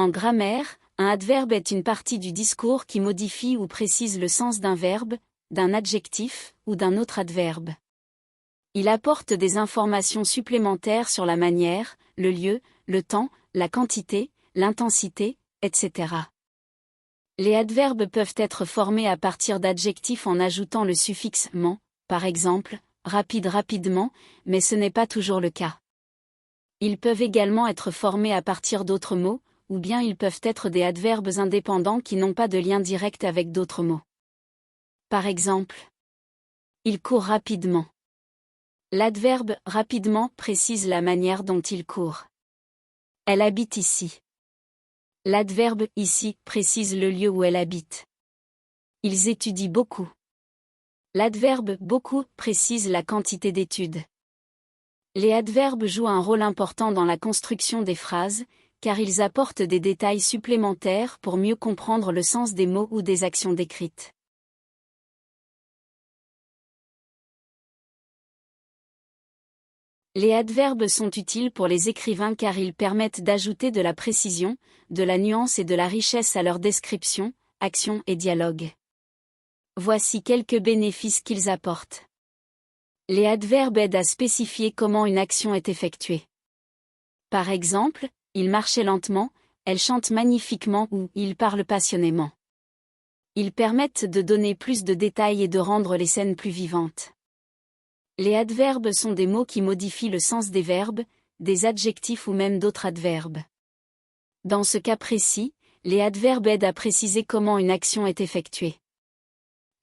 En grammaire, un adverbe est une partie du discours qui modifie ou précise le sens d'un verbe, d'un adjectif ou d'un autre adverbe. Il apporte des informations supplémentaires sur la manière, le lieu, le temps, la quantité, l'intensité, etc. Les adverbes peuvent être formés à partir d'adjectifs en ajoutant le suffixe « ment », par exemple, rapide rapidement, mais ce n'est pas toujours le cas. Ils peuvent également être formés à partir d'autres mots, ou bien ils peuvent être des adverbes indépendants qui n'ont pas de lien direct avec d'autres mots. Par exemple, il court rapidement. L'adverbe « rapidement » précise la manière dont il court. Elle habite ici. L'adverbe « ici » précise le lieu où elle habite. Ils étudient beaucoup. L'adverbe « beaucoup » précise la quantité d'études. Les adverbes jouent un rôle important dans la construction des phrases, car ils apportent des détails supplémentaires pour mieux comprendre le sens des mots ou des actions décrites. Les adverbes sont utiles pour les écrivains car ils permettent d'ajouter de la précision, de la nuance et de la richesse à leurs descriptions, actions et dialogues. Voici quelques bénéfices qu'ils apportent. Les adverbes aident à spécifier comment une action est effectuée. Par exemple, il marchait lentement, elle chante magnifiquement ou il parle passionnément. Ils permettent de donner plus de détails et de rendre les scènes plus vivantes. Les adverbes sont des mots qui modifient le sens des verbes, des adjectifs ou même d'autres adverbes. Dans ce cas précis, les adverbes aident à préciser comment une action est effectuée.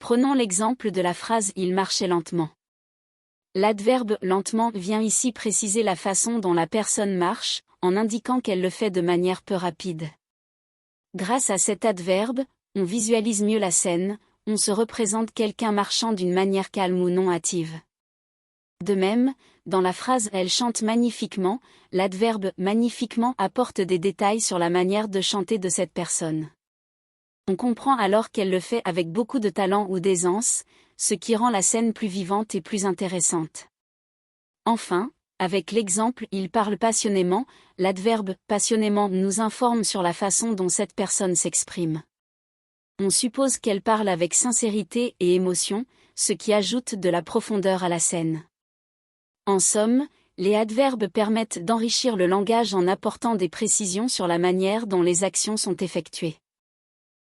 Prenons l'exemple de la phrase « il marchait lentement ». L'adverbe « lentement » vient ici préciser la façon dont la personne marche, en indiquant qu'elle le fait de manière peu rapide. Grâce à cet adverbe, on visualise mieux la scène, on se représente quelqu'un marchant d'une manière calme ou non hâtive. De même, dans la phrase « elle chante magnifiquement », l'adverbe « magnifiquement » apporte des détails sur la manière de chanter de cette personne. On comprend alors qu'elle le fait avec beaucoup de talent ou d'aisance, ce qui rend la scène plus vivante et plus intéressante. Enfin, avec l'exemple « il parle passionnément », l'adverbe « passionnément » nous informe sur la façon dont cette personne s'exprime. On suppose qu'elle parle avec sincérité et émotion, ce qui ajoute de la profondeur à la scène. En somme, les adverbes permettent d'enrichir le langage en apportant des précisions sur la manière dont les actions sont effectuées.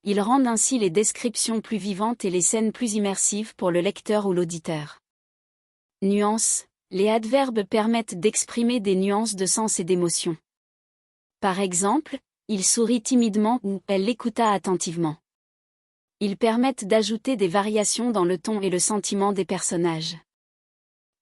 Ils rendent ainsi les descriptions plus vivantes et les scènes plus immersives pour le lecteur ou l'auditeur. Nuances. Les adverbes permettent d'exprimer des nuances de sens et d'émotion. Par exemple, il sourit timidement ou elle l'écouta attentivement. Ils permettent d'ajouter des variations dans le ton et le sentiment des personnages.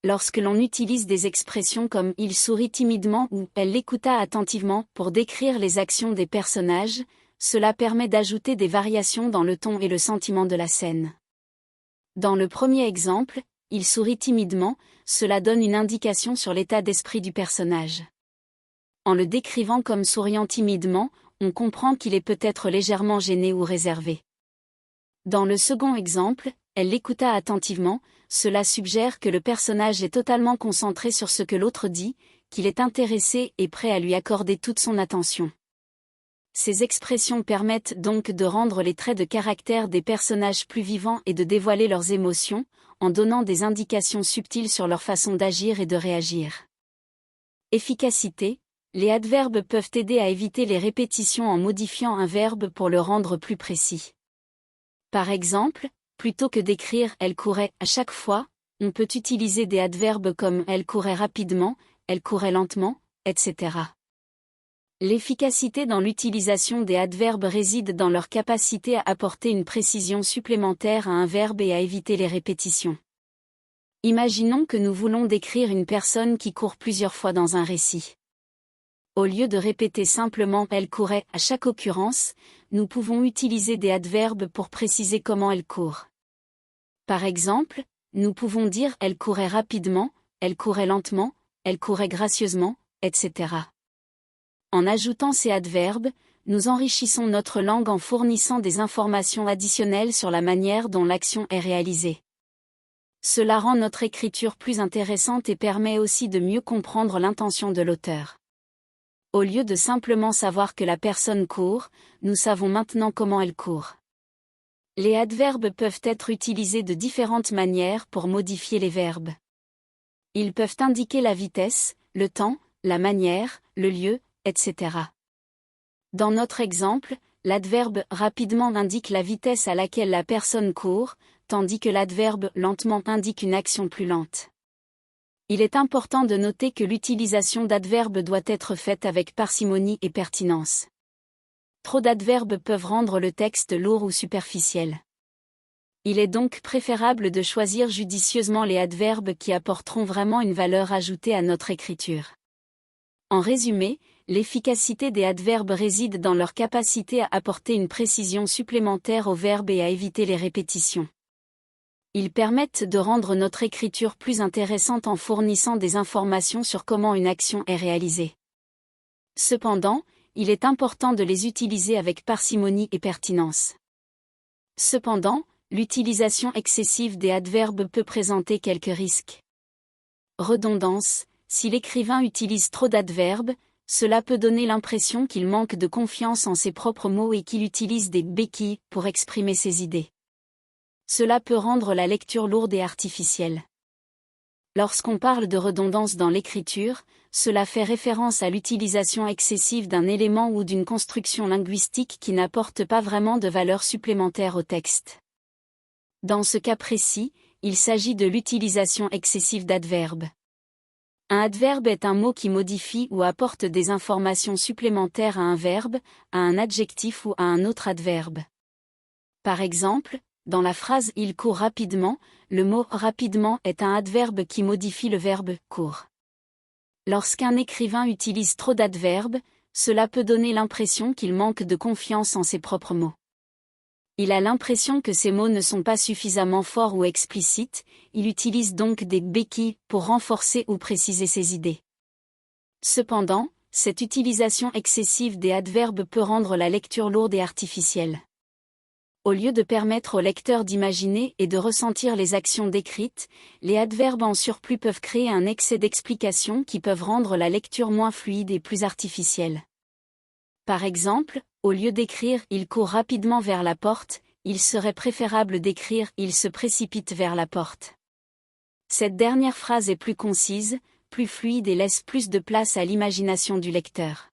Lorsque l'on utilise des expressions comme « il sourit timidement » ou « elle l'écouta attentivement » pour décrire les actions des personnages, cela permet d'ajouter des variations dans le ton et le sentiment de la scène. Dans le premier exemple, « il sourit timidement », cela donne une indication sur l'état d'esprit du personnage. En le décrivant comme souriant timidement, on comprend qu'il est peut-être légèrement gêné ou réservé. Dans le second exemple, elle l'écouta attentivement, cela suggère que le personnage est totalement concentré sur ce que l'autre dit, qu'il est intéressé et prêt à lui accorder toute son attention. Ces expressions permettent donc de rendre les traits de caractère des personnages plus vivants et de dévoiler leurs émotions, en donnant des indications subtiles sur leur façon d'agir et de réagir. Efficacité. Les adverbes peuvent aider à éviter les répétitions en modifiant un verbe pour le rendre plus précis. Par exemple, plutôt que d'écrire « elle courait » à chaque fois, on peut utiliser des adverbes comme « elle courait rapidement »,« elle courait lentement », etc. L'efficacité dans l'utilisation des adverbes réside dans leur capacité à apporter une précision supplémentaire à un verbe et à éviter les répétitions. Imaginons que nous voulons décrire une personne qui court plusieurs fois dans un récit. Au lieu de répéter simplement « elle courait » à chaque occurrence, nous pouvons utiliser des adverbes pour préciser comment elle court. Par exemple, nous pouvons dire « elle courait rapidement »,« elle courait lentement »,« elle courait gracieusement », etc. En ajoutant ces adverbes, nous enrichissons notre langue en fournissant des informations additionnelles sur la manière dont l'action est réalisée. Cela rend notre écriture plus intéressante et permet aussi de mieux comprendre l'intention de l'auteur. Au lieu de simplement savoir que la personne court, nous savons maintenant comment elle court. Les adverbes peuvent être utilisés de différentes manières pour modifier les verbes. Ils peuvent indiquer la vitesse, le temps, la manière, le lieu, etc. Dans notre exemple, l'adverbe rapidement indique la vitesse à laquelle la personne court, tandis que l'adverbe lentement indique une action plus lente. Il est important de noter que l'utilisation d'adverbes doit être faite avec parcimonie et pertinence. Trop d'adverbes peuvent rendre le texte lourd ou superficiel. Il est donc préférable de choisir judicieusement les adverbes qui apporteront vraiment une valeur ajoutée à notre écriture. En résumé, l'efficacité des adverbes réside dans leur capacité à apporter une précision supplémentaire au verbe et à éviter les répétitions. Ils permettent de rendre notre écriture plus intéressante en fournissant des informations sur comment une action est réalisée. Cependant, il est important de les utiliser avec parcimonie et pertinence. Cependant, l'utilisation excessive des adverbes peut présenter quelques risques. Redondance: si l'écrivain utilise trop d'adverbes, cela peut donner l'impression qu'il manque de confiance en ses propres mots et qu'il utilise des béquilles pour exprimer ses idées. Cela peut rendre la lecture lourde et artificielle. Lorsqu'on parle de redondance dans l'écriture, cela fait référence à l'utilisation excessive d'un élément ou d'une construction linguistique qui n'apporte pas vraiment de valeur supplémentaire au texte. Dans ce cas précis, il s'agit de l'utilisation excessive d'adverbes. Un adverbe est un mot qui modifie ou apporte des informations supplémentaires à un verbe, à un adjectif ou à un autre adverbe. Par exemple, dans la phrase « il court rapidement », le mot « rapidement » est un adverbe qui modifie le verbe « court ». Lorsqu'un écrivain utilise trop d'adverbes, cela peut donner l'impression qu'il manque de confiance en ses propres mots. Il a l'impression que ses mots ne sont pas suffisamment forts ou explicites, il utilise donc des béquilles pour renforcer ou préciser ses idées. Cependant, cette utilisation excessive des adverbes peut rendre la lecture lourde et artificielle. Au lieu de permettre au lecteur d'imaginer et de ressentir les actions décrites, les adverbes en surplus peuvent créer un excès d'explications qui peuvent rendre la lecture moins fluide et plus artificielle. Par exemple, au lieu d'écrire « il court rapidement vers la porte », il serait préférable d'écrire « il se précipite vers la porte ». Cette dernière phrase est plus concise, plus fluide et laisse plus de place à l'imagination du lecteur.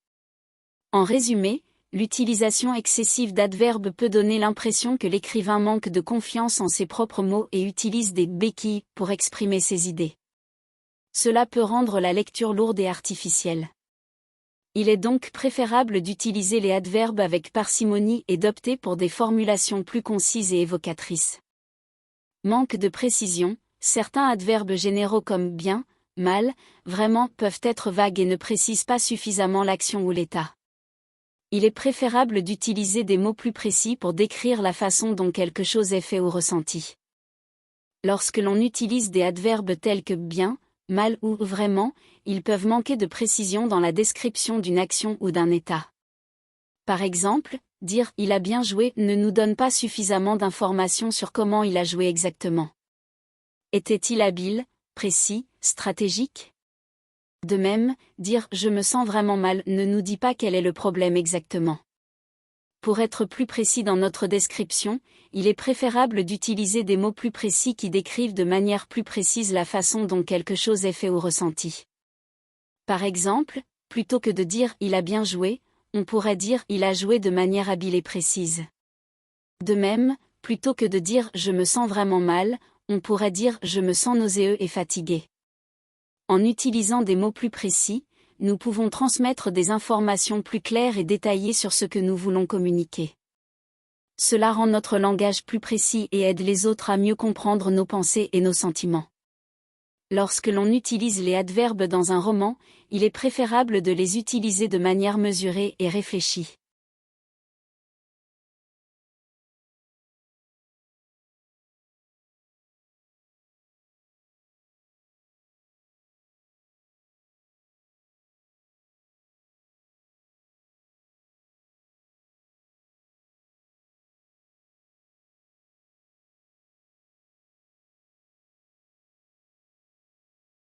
En résumé, l'utilisation excessive d'adverbes peut donner l'impression que l'écrivain manque de confiance en ses propres mots et utilise des béquilles pour exprimer ses idées. Cela peut rendre la lecture lourde et artificielle. Il est donc préférable d'utiliser les adverbes avec parcimonie et d'opter pour des formulations plus concises et évocatrices. Manque de précision: certains adverbes généraux comme bien, mal, vraiment peuvent être vagues et ne précisent pas suffisamment l'action ou l'état. Il est préférable d'utiliser des mots plus précis pour décrire la façon dont quelque chose est fait ou ressenti. Lorsque l'on utilise des adverbes tels que bien, mal ou vraiment, ils peuvent manquer de précision dans la description d'une action ou d'un état. Par exemple, dire « il a bien joué » ne nous donne pas suffisamment d'informations sur comment il a joué exactement. Était-il habile, précis, stratégique? De même, dire « je me sens vraiment mal » ne nous dit pas quel est le problème exactement. Pour être plus précis dans notre description, il est préférable d'utiliser des mots plus précis qui décrivent de manière plus précise la façon dont quelque chose est fait ou ressenti. Par exemple, plutôt que de dire « il a bien joué », on pourrait dire « il a joué de manière habile et précise ». De même, plutôt que de dire « je me sens vraiment mal », on pourrait dire « je me sens nauséeux et fatigué ». En utilisant des mots plus précis, nous pouvons transmettre des informations plus claires et détaillées sur ce que nous voulons communiquer. Cela rend notre langage plus précis et aide les autres à mieux comprendre nos pensées et nos sentiments. Lorsque l'on utilise les adverbes dans un roman, il est préférable de les utiliser de manière mesurée et réfléchie.